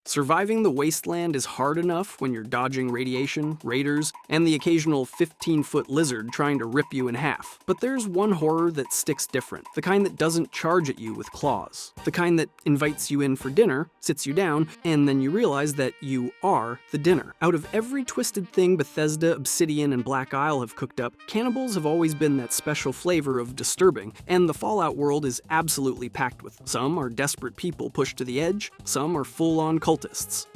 Surviving the wasteland is hard enough when you're dodging radiation, raiders, and the occasional 15-foot lizard trying to rip you in half. But there's one horror that sticks different, the kind that doesn't charge at you with claws. The kind that invites you in for dinner, sits you down, and then you realize that you are the dinner. Out of every twisted thing Bethesda, Obsidian, and Black Isle have cooked up, cannibals have always been that special flavor of disturbing, and the Fallout world is absolutely packed with them. Some are desperate people pushed to the edge, some are full-on cultists,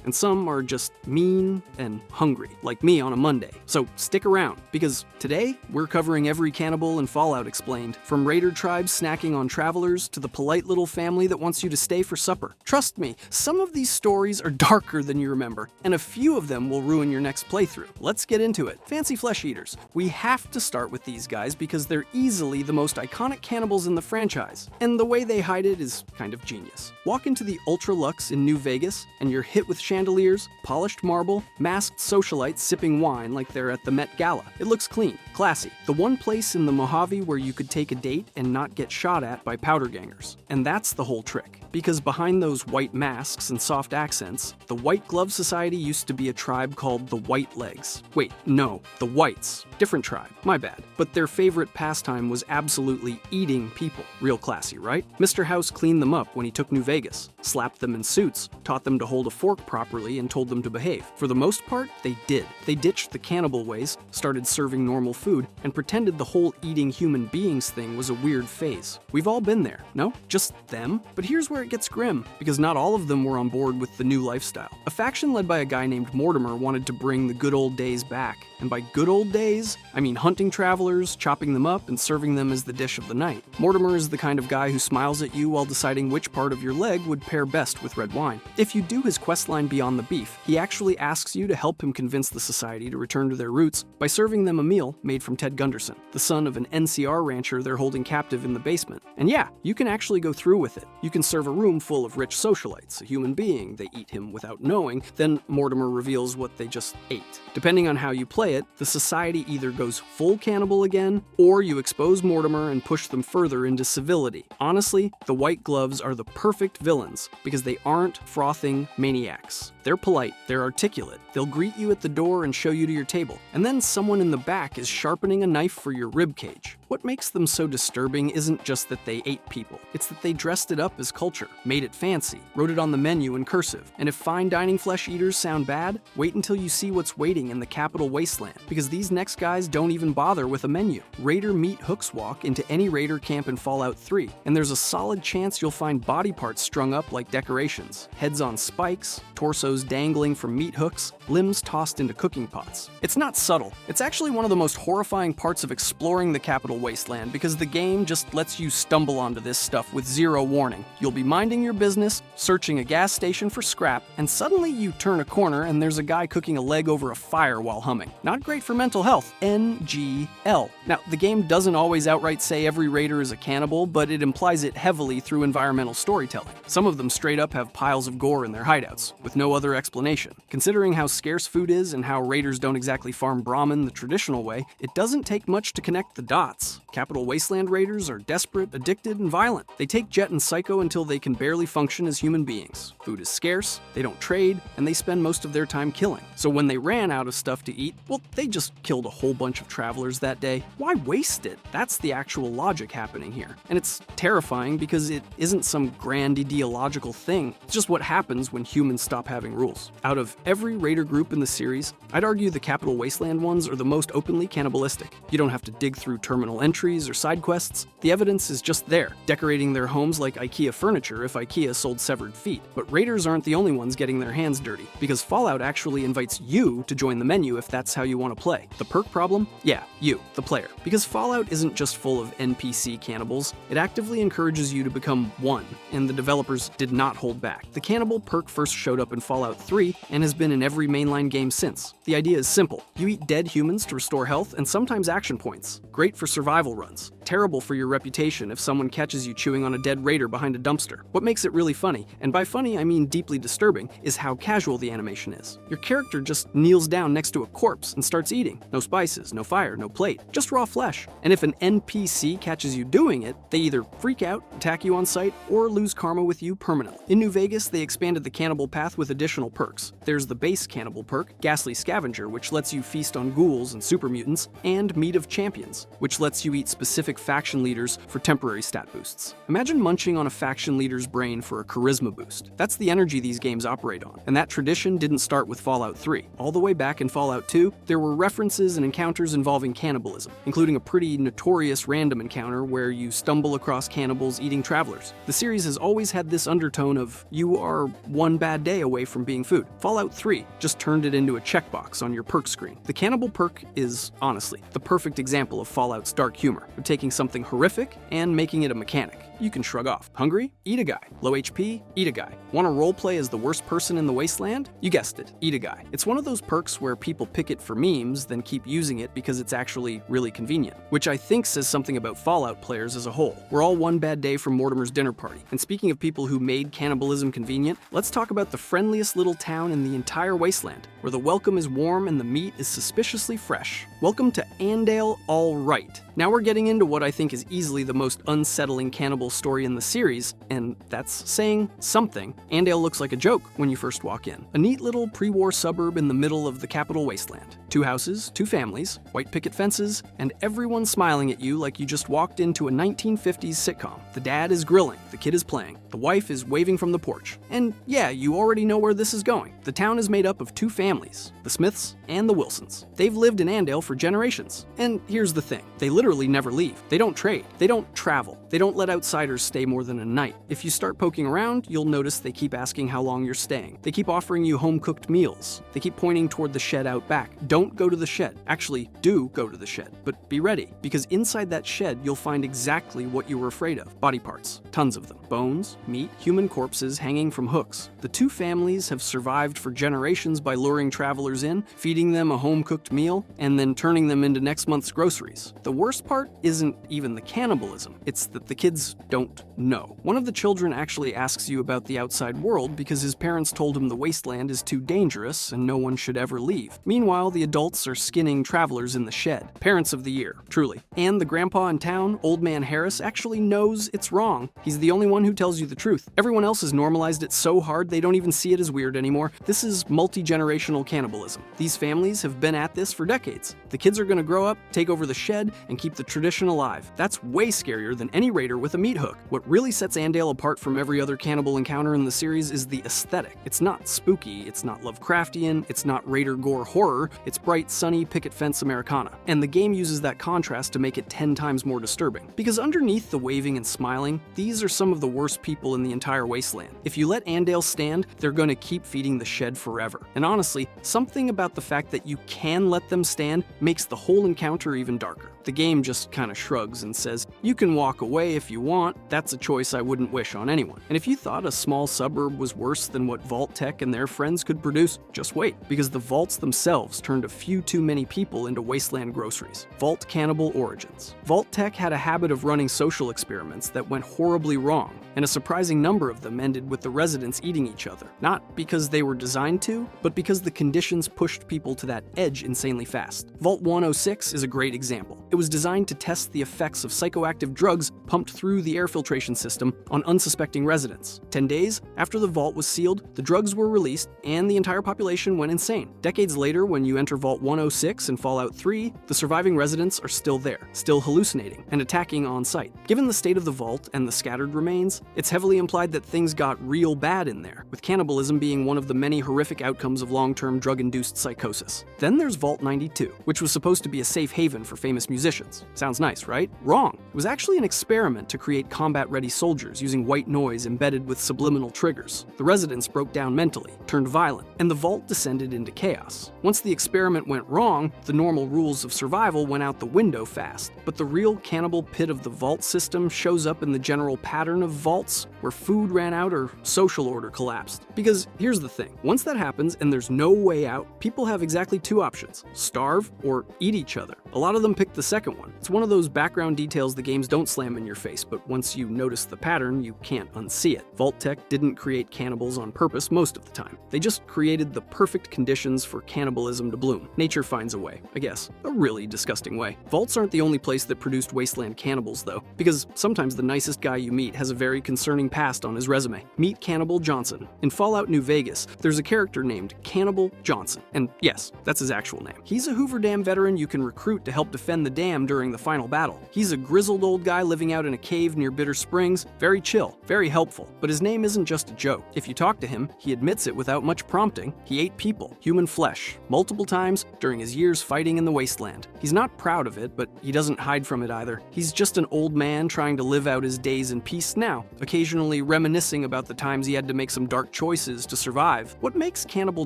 and some are just mean and hungry, like me on a Monday. So stick around, because today we're covering every cannibal in Fallout Explained, from raider tribes snacking on travelers to the polite little family that wants you to stay for supper. Trust me, some of these stories are darker than you remember, and a few of them will ruin your next playthrough. Let's get into it. Fancy flesh eaters. We have to start with these guys because they're easily the most iconic cannibals in the franchise, and the way they hide it is kind of genius. Walk into the Ultra Luxe in New Vegas, and you're hit with chandeliers, polished marble, masked socialites sipping wine like they're at the Met Gala. It looks clean, classy. The one place in the Mojave where you could take a date and not get shot at by powder gangers. And that's the whole trick. Because behind those white masks and soft accents, the White Glove Society used to be a tribe called the White Legs. Wait, no, the Whites. Different tribe, my bad. But their favorite pastime was absolutely eating people. Real classy, right? Mr. House cleaned them up when he took New Vegas, slapped them in suits, taught them to hold a fork properly, and told them to behave. For the most part, they did. They ditched the cannibal ways, started serving normal food, and pretended the whole eating human beings thing was a weird phase. We've all been there, no? Just them? But here's where it gets grim, because not all of them were on board with the new lifestyle. A faction led by a guy named Mortimer wanted to bring the good old days back. And by good old days, I mean hunting travelers, chopping them up, and serving them as the dish of the night. Mortimer is the kind of guy who smiles at you while deciding which part of your leg would pair best with red wine. If you do his questline Beyond the Beef, he actually asks you to help him convince the society to return to their roots by serving them a meal made from Ted Gunderson, the son of an NCR rancher they're holding captive in the basement. And yeah, you can actually go through with it. You can serve a room full of rich socialites, a human being, they eat him without knowing, then Mortimer reveals what they just ate. Depending on how you play it, the society either goes full cannibal again, or you expose Mortimer and push them further into civility. Honestly, the White Gloves are the perfect villains, because they aren't frothing maniacs. They're polite, they're articulate, they'll greet you at the door and show you to your table, and then someone in the back is sharpening a knife for your ribcage. What makes them so disturbing isn't just that they ate people, it's that they dressed it up as culture, made it fancy, wrote it on the menu in cursive. And if fine dining flesh eaters sound bad, wait until you see what's waiting in the capital wasteland, because these next guys don't even bother with a menu. Raider meat hooks walk into any raider camp in Fallout 3, and there's a solid chance you'll find body parts strung up like decorations, heads on spikes, torsos dangling from meat hooks, limbs tossed into cooking pots. It's not subtle. It's actually one of the most horrifying parts of exploring the capital wasteland, because the game just lets you stumble onto this stuff with zero warning. You'll be minding your business, searching a gas station for scrap, and suddenly you turn a corner and there's a guy cooking a leg over a fire while humming. Not great for mental health. NGL. Now, the game doesn't always outright say every raider is a cannibal, but it implies it heavily through environmental storytelling. Some of them straight up have piles of gore in their hideouts, with no other explanation. Considering how scarce food is and how raiders don't exactly farm Brahmin the traditional way, it doesn't take much to connect the dots. Capital Wasteland raiders are desperate, addicted, and violent. They take Jet and Psycho until they can barely function as human beings. Food is scarce, they don't trade, and they spend most of their time killing. So when they ran out of stuff to eat, well, they just killed a whole bunch of travelers that day. Why waste it? That's the actual logic happening here. And it's terrifying because it isn't some grand ideological thing. It's just what happens when humans stop having rules. Out of every raider group in the series, I'd argue the Capital Wasteland ones are the most openly cannibalistic. You don't have to dig through terminal entries or side quests. The evidence is just there, decorating their homes like IKEA furniture if IKEA sold severed feet. But raiders aren't the only ones getting their hands dirty, because Fallout actually invites you to join the menu if that's how you want to play. The perk problem? Yeah, you, the player. Because Fallout isn't just full of NPC cannibals, it actively encourages you to become one, and the developers did not hold back. The cannibal perk first showed up in Fallout 3 and has been in every mainline game since. The idea is simple. You eat dead humans to restore health and sometimes action points. Great for survival runs. terrible for your reputation if someone catches you chewing on a dead raider behind a dumpster. What makes it really funny, and by funny I mean deeply disturbing, is how casual the animation is. Your character just kneels down next to a corpse and starts eating. No spices, no fire, no plate, just raw flesh. And if an NPC catches you doing it, they either freak out, attack you on sight, or lose karma with you permanently. In New Vegas, they expanded the cannibal path with additional perks. There's the base cannibal perk, Ghastly Scavenger, which lets you feast on ghouls and super mutants, and Meat of Champions, which lets you eat specific faction leaders for temporary stat boosts. Imagine munching on a faction leader's brain for a charisma boost. That's the energy these games operate on, and that tradition didn't start with Fallout 3. All the way back in Fallout 2, there were references and encounters involving cannibalism, including a pretty notorious random encounter where you stumble across cannibals eating travelers. The series has always had this undertone of, you are one bad day away from being food. Fallout 3 just turned it into a checkbox on your perk screen. The cannibal perk is, honestly, the perfect example of Fallout's dark humor, of taking something horrific and making it a mechanic. You can shrug off. Hungry? Eat a guy. Low HP? Eat a guy. Want to roleplay as the worst person in the wasteland? You guessed it, eat a guy. It's one of those perks where people pick it for memes, then keep using it because it's actually really convenient, which I think says something about Fallout players as a whole. We're all one bad day from Mortimer's dinner party. And speaking of people who made cannibalism convenient, let's talk about the friendliest little town in the entire wasteland, where the welcome is warm and the meat is suspiciously fresh. Welcome to Andale All Right. Now we're getting into what I think is easily the most unsettling cannibal story in the series, and that's saying something. Andale looks like a joke when you first walk in. A neat little pre-war suburb in the middle of the capital wasteland. 2 houses, 2 families, white picket fences, and everyone smiling at you like you just walked into a 1950s sitcom. The dad is grilling, the kid is playing, the wife is waving from the porch. And yeah, you already know where this is going. The town is made up of 2 families, the Smiths and the Wilsons. They've lived in Andale for generations. And here's the thing, they literally never leave. They don't trade, they don't travel, they don't let outsiders stay more than a night. If you start poking around, you'll notice they keep asking how long you're staying. They keep offering you home-cooked meals. They keep pointing toward the shed out back. Don't go to the shed. Actually, do go to the shed, but be ready, because inside that shed you'll find exactly what you were afraid of. Body parts, tons of them. Bones, meat, human corpses hanging from hooks. The 2 families have survived for generations by luring travelers in, feeding them a home-cooked meal, and then turning them into next month's groceries. The worst part isn't even the cannibalism, it's that the kids don't know. One of the children actually asks you about the outside world because his parents told him the wasteland is too dangerous and no one should ever leave. Meanwhile, the adults are skinning travelers in the shed. Parents of the year, truly. And the grandpa in town, Old Man Harris, actually knows it's wrong. He's the only one who tells you the truth. Everyone else has normalized it so hard they don't even see it as weird anymore. This is multi-generational cannibalism. These families have been at this for decades. The kids are gonna grow up, take over the shed, and keep the tradition alive. That's way scarier than any raider with a meat hook. What really sets Andale apart from every other cannibal encounter in the series is the aesthetic. It's not spooky, it's not Lovecraftian, it's not raider gore horror, it's bright, sunny picket fence Americana. And the game uses that contrast to make it 10 times more disturbing. Because underneath the waving and smiling, these are some of the worst people in the entire wasteland. If you let Andale stand, they're gonna keep feeding the shed forever. And honestly, something about the fact that you can let them stand makes the whole encounter even darker. The game just kinda shrugs and says, you can walk away if you want, that's a choice I wouldn't wish on anyone. And if you thought a small suburb was worse than what Vault Tech and their friends could produce, just wait, because the vaults themselves turned a few too many people into wasteland groceries. Vault Cannibal Origins. Vault Tech had a habit of running social experiments that went horribly wrong, and a surprising number of them ended with the residents eating each other. Not because they were designed to, but because the conditions pushed people to that edge insanely fast. Vault 106 is a great example. It was designed to test the effects of psychoactive drugs pumped through the air filtration system on unsuspecting residents. 10 days after the vault was sealed, the drugs were released, and the entire population went insane. Decades later, when you enter Vault 106 in Fallout 3, the surviving residents are still there, still hallucinating and attacking on sight. Given the state of the vault and the scattered remains, it's heavily implied that things got real bad in there, with cannibalism being one of the many horrific outcomes of long-term drug-induced psychosis. Then there's Vault 92, which was supposed to be a safe haven for famous musicians. Sounds nice, right? Wrong. It was actually an experiment to create combat-ready soldiers using white noise embedded with subliminal triggers. The residents broke down mentally, turned violent, and the vault descended into chaos. Once the experiment went wrong, the normal rules of survival went out the window fast. But the real cannibal pit of the vault system shows up in the general pattern of vaults, where food ran out or social order collapsed. Because here's the thing, once that happens and there's no way out, people have exactly 2 options: starve or eat each other. A lot of them pick the second one. It's one of those background details the games don't slam in your face, but once you notice the pattern, you can't unsee it. Vault-Tec didn't create cannibals on purpose most of the time. They just created the perfect conditions for cannibalism to bloom. Nature finds a way, I guess. A really disgusting way. Vaults aren't the only place that produced wasteland cannibals, though, because sometimes the nicest guy you meet has a very concerning past on his resume. Meet Cannibal Johnson. In Fallout New Vegas, there's a character named Cannibal Johnson. And yes, that's his actual name. He's a Hoover Dam veteran you can recruit to help defend the dam during the final battle. He's a grizzled old guy living out in a cave near Bitter Springs, very chill, very helpful. But his name isn't just a joke. If you talk to him, he admits it without much prompting. He ate people, human flesh, multiple times during his years fighting in the wasteland. He's not proud of it, but he doesn't hide from it either. He's just an old man trying to live out his days in peace now, occasionally reminiscing about the times he had to make some dark choices to survive. What makes Cannibal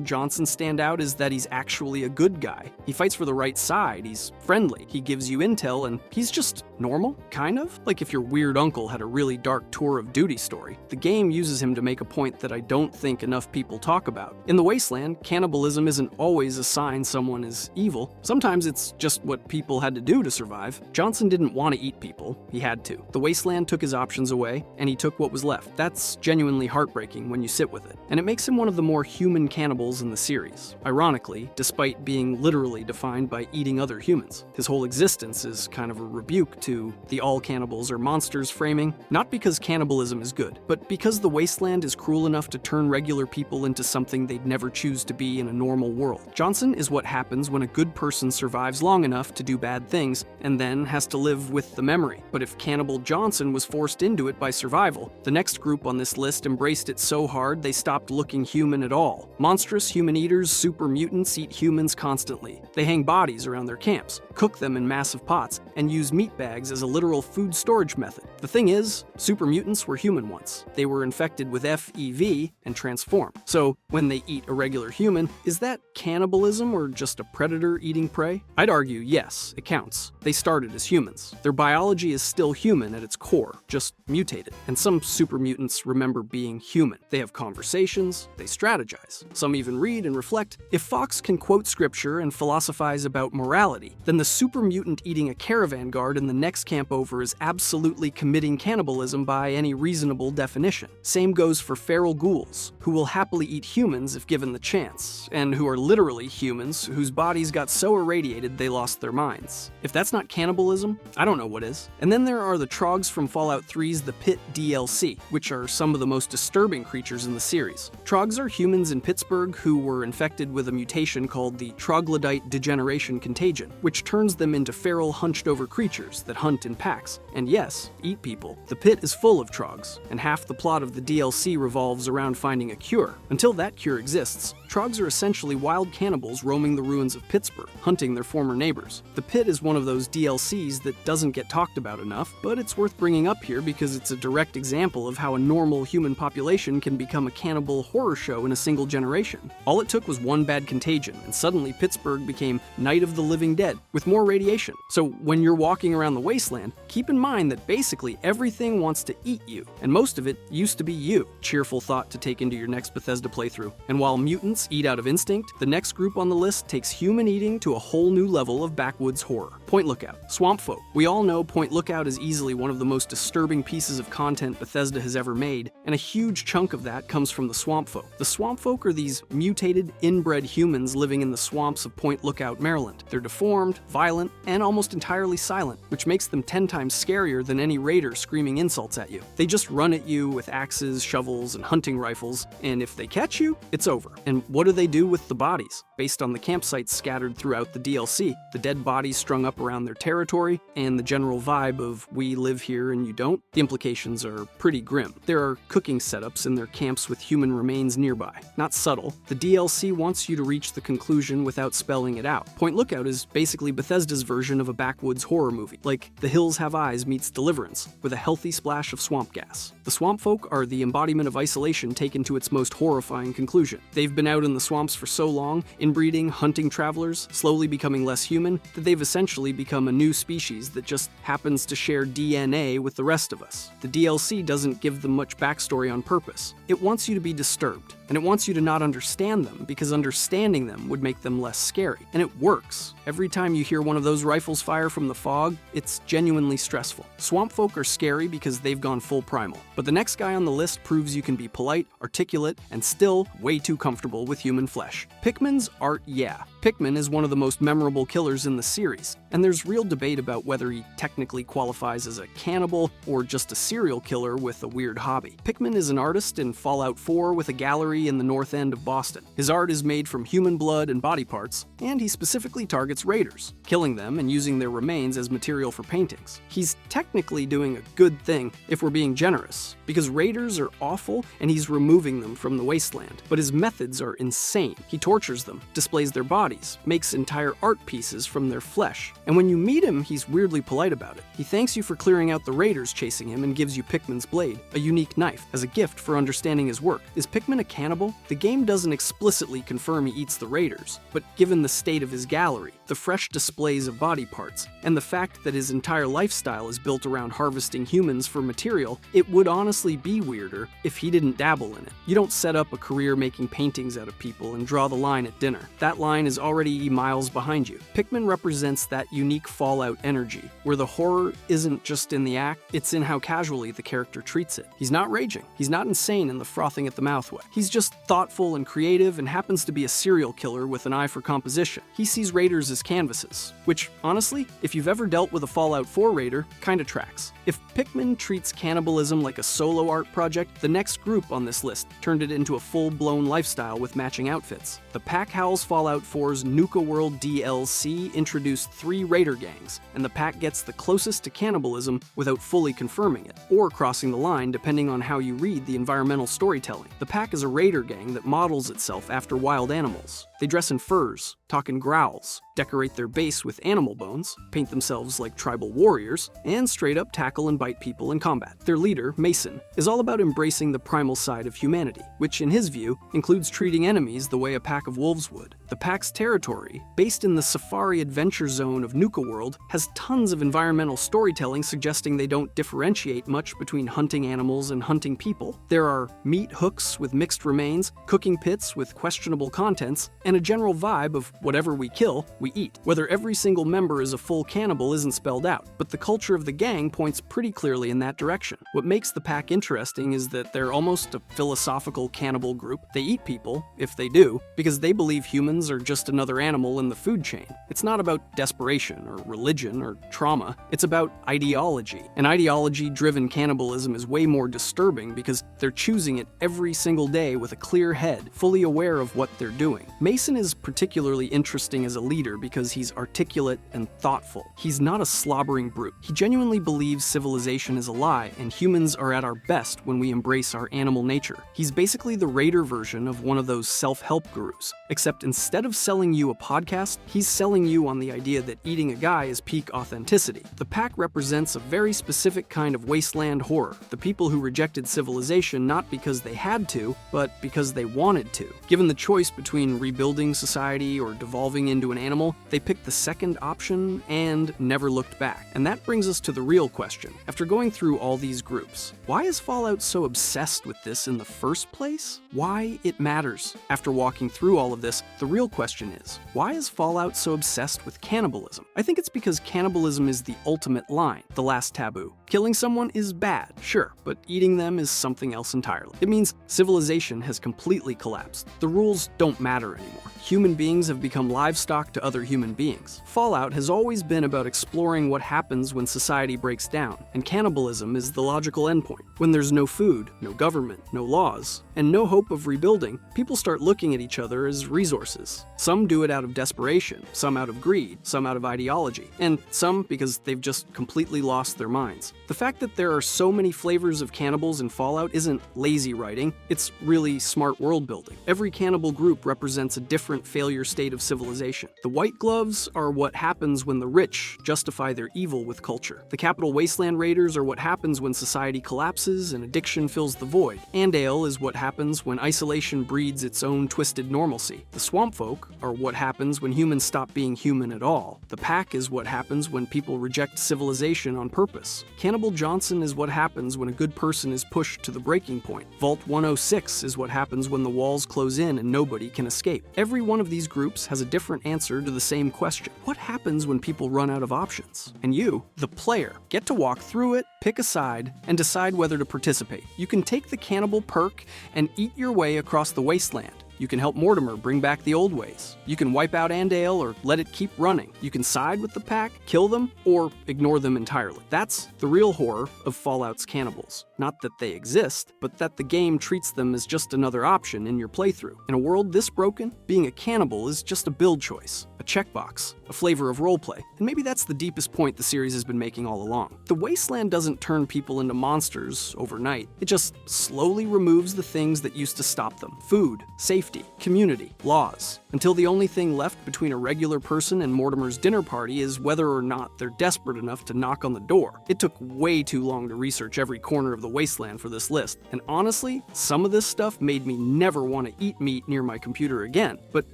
Johnson stand out is that he's actually a good guy. He fights for the right side, he's friendly, he gives you intel, and he's just normal, kind of? Like if your weird uncle had a really dark tour of duty story. The game uses him to make a point that I don't think enough people talk about. In the wasteland, cannibalism isn't always a sign someone is evil. Sometimes it's just what people had to do to survive. Johnson didn't want to eat people, he had to. The wasteland took his options away, and he took what was left. That's genuinely heartbreaking when you sit with it. And it makes him one of the more human cannibals in the series. Ironically, despite being literally defined by eating other humans. His whole existence is kind of a rebuke to the all cannibals are monsters framing, not because cannibalism is good, but because the wasteland is cruel enough to turn regular people into something they'd never choose to be in a normal world. Johnson is what happens when a good person survives long enough to do bad things and then has to live with the memory. But if Cannibal Johnson was forced into it by survival, the next group on this list embraced it so hard they stopped looking human at all. Monstrous human eaters, super mutants eat humans constantly. They hang bodies around their camps, cook them in massive pots, and use meat bags as a literal food storage method. The thing is, super mutants were human once. They were infected with FEV and transformed. So when they eat a regular human, is that cannibalism or just a predator eating prey? I'd argue yes, it counts. They started as humans. Their biology is still human at its core, just mutated. And some super mutants remember being human. They have conversations, they strategize. Some even read and reflect. If Fox can quote scripture and philosophize about morality, then the super mutant eating a caravan guard in the next camp over is absolutely committing cannibalism by any reasonable definition. Same goes for feral ghouls, who will happily eat humans if given the chance, and who are literally humans whose bodies got so irradiated they lost their minds. If that's not cannibalism, I don't know what is. And then there are the Trogs from Fallout 3's The Pit DLC, which are some of the most disturbing creatures in the series. Trogs are humans in Pittsburgh who were infected with a mutation called the troglodyte degeneration contagion, which turns them into feral, hunched-over creatures that hunt in packs, and yes, eat people. The Pit is full of Trogs, and half the plot of the DLC revolves around finding a cure. Until that cure exists, Trogs are essentially wild cannibals roaming the ruins of Pittsburgh, hunting their former neighbors. The Pit is one of those DLCs that doesn't get talked about enough, but it's worth bringing up here because it's a direct example of how a normal human population can become a cannibal horror show in a single generation. All it took was one bad contagion, and suddenly Pittsburgh became Night of the Living Dead, with more radiation. So when you're walking around the wasteland, keep in mind that basically everything wants to eat you, and most of it used to be you. Cheerful thought to take into your next Bethesda playthrough. And while mutants eat out of instinct, the next group on the list takes human eating to a whole new level of backwoods horror. Point Lookout. Swamp folk. We all know Point Lookout is easily one of the most disturbing pieces of content Bethesda has ever made, and a huge chunk of that comes from the swamp folk. The swamp folk are these mutated, inbred humans living in the swamps of Point Lookout, Maryland. They're deformed, violent, and almost entirely silent, which makes them 10 times scarier than any raider screaming insults at you. They just run at you with axes, shovels, and hunting rifles, and if they catch you, it's over. And what do they do with the bodies? Based on the campsites scattered throughout the DLC, the dead bodies strung up around their territory, and the general vibe of we live here and you don't, the implications are pretty grim. There are cooking setups in their camps with human remains nearby. Not subtle, the DLC wants you to reach the conclusion without spelling it out. Point Lookout is basically Bethesda's version of a backwoods horror movie, like The Hills Have Eyes meets Deliverance, with a healthy splash of swamp gas. The swamp folk are the embodiment of isolation taken to its most horrifying conclusion. They've been out out in the swamps for so long, inbreeding, hunting travelers, slowly becoming less human, that they've essentially become a new species that just happens to share DNA with the rest of us. The DLC doesn't give them much backstory on purpose. It wants you to be disturbed, and it wants you to not understand them, because understanding them would make them less scary. And it works. Every time you hear one of those rifles fire from the fog, it's genuinely stressful. Swamp folk are scary because they've gone full primal, but the next guy on the list proves you can be polite, articulate, and still way too comfortable with human flesh. Pikmin's art, yeah. Pikmin is one of the most memorable killers in the series, and there's real debate about whether he technically qualifies as a cannibal or just a serial killer with a weird hobby. Pikmin is an artist in Fallout 4 with a gallery in the north end of Boston. His art is made from human blood and body parts, and he specifically targets raiders, killing them and using their remains as material for paintings. He's technically doing a good thing if we're being generous, because raiders are awful and he's removing them from the wasteland. But his methods are insane. He tortures them, displays their bodies, makes entire art pieces from their flesh. And when you meet him, he's weirdly polite about it. He thanks you for clearing out the raiders chasing him and gives you Pikmin's blade, a unique knife, as a gift for understanding his work. Is Pikmin a cannibal? The game doesn't explicitly confirm he eats the raiders, but given the state of his gallery, the fresh displays of body parts, and the fact that his entire lifestyle is built around harvesting humans for material, it would honestly be weirder if he didn't dabble in it. You don't set up a career making paintings out of people and draw the line at dinner. That line is already miles behind you. Pikmin represents that unique Fallout energy, where the horror isn't just in the act, it's in how casually the character treats it. He's not raging. He's not insane in the frothing at the mouth way. He's just thoughtful and creative and happens to be a serial killer with an eye for composition. He sees raiders as canvases, which, honestly, if you've ever dealt with a Fallout 4 raider, kinda tracks. If Pikmin treats cannibalism like a solo art project, the next group on this list turned it into a full-blown lifestyle with matching outfits. The Pack Howls Fallout 4's Nuka World DLC introduced 3 raider gangs, and the pack gets the closest to cannibalism without fully confirming it, or crossing the line depending on how you read the environmental storytelling. The pack is a raider gang that models itself after wild animals. They dress in furs, talk in growls, decorate their base with animal bones, paint themselves like tribal warriors, and straight up tackle and bite people in combat. Their leader, Mason, is all about embracing the primal side of humanity, which in his view includes treating enemies the way a pack of wolves would. The pack's territory, based in the safari adventure zone of Nuka World, has tons of environmental storytelling suggesting they don't differentiate much between hunting animals and hunting people. There are meat hooks with mixed remains, cooking pits with questionable contents, and a general vibe of whatever we kill, we eat. Whether every single member is a full cannibal isn't spelled out, but the culture of the gang points pretty clearly in that direction. What makes the pack interesting is that they're almost a philosophical cannibal group. They eat people, if they do, because they believe humans are just another animal in the food chain. It's not about desperation or religion or trauma, it's about ideology. And ideology-driven cannibalism is way more disturbing because they're choosing it every single day with a clear head, fully aware of what they're doing. Mason is particularly interesting as a leader because he's articulate and thoughtful. He's not a slobbering brute. He genuinely believes civilization is a lie and humans are at our best when we embrace our animal nature. He's basically the raider version of one of those self-help gurus, except instead of selling you a podcast, he's selling you on the idea that eating a guy is peak authenticity. The pack represents a very specific kind of wasteland horror, the people who rejected civilization not because they had to, but because they wanted to. Given the choice between rebuilding society or devolving into an animal, they picked the second option and never looked back. And that brings us to the real question. After going through all these groups, why is Fallout so obsessed with this in the first place? Why it matters? After walking through all of this, the real question is, why is Fallout so obsessed with cannibalism? I think it's because cannibalism is the ultimate line, the last taboo. Killing someone is bad, sure, but eating them is something else entirely. It means civilization has completely collapsed. The rules don't matter anymore. Human beings have become livestock to other human beings. Fallout has always been about exploring what happens when society breaks down, and cannibalism is the logical endpoint. When there's no food, no government, no laws, and no hope of rebuilding, people start looking at each other as resources. Some do it out of desperation, some out of greed, some out of ideology, and some because they've just completely lost their minds. The fact that there are so many flavors of cannibals in Fallout isn't lazy writing, it's really smart world building. Every cannibal group represents a different current failure state of civilization. The white gloves are what happens when the rich justify their evil with culture. The Capital Wasteland Raiders are what happens when society collapses and addiction fills the void. Andale is what happens when isolation breeds its own twisted normalcy. The Swamp Folk are what happens when humans stop being human at all. The Pack is what happens when people reject civilization on purpose. Cannibal Johnson is what happens when a good person is pushed to the breaking point. Vault 106 is what happens when the walls close in and nobody can escape. Every one of these groups has a different answer to the same question. What happens when people run out of options? And you, the player, get to walk through it, pick a side, and decide whether to participate. You can take the cannibal perk and eat your way across the wasteland. You can help Mortimer bring back the old ways. You can wipe out Andale or let it keep running. You can side with the pack, kill them, or ignore them entirely. That's the real horror of Fallout's cannibals. Not that they exist, but that the game treats them as just another option in your playthrough. In a world this broken, being a cannibal is just a build choice, a checkbox, a flavor of roleplay. And maybe that's the deepest point the series has been making all along. The wasteland doesn't turn people into monsters overnight. It just slowly removes the things that used to stop them. Food, safety, community, laws. Until the only thing left between a regular person and Mortimer's dinner party is whether or not they're desperate enough to knock on the door. It took way too long to research every corner of the wasteland for this list, and honestly, some of this stuff made me never want to eat meat near my computer again. But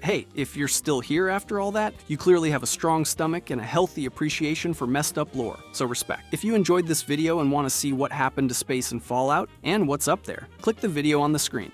hey, if you're still here after all that, you clearly have a strong stomach and a healthy appreciation for messed up lore, so respect. If you enjoyed this video and want to see what happened to space in Fallout, and what's up there, click the video on the screen.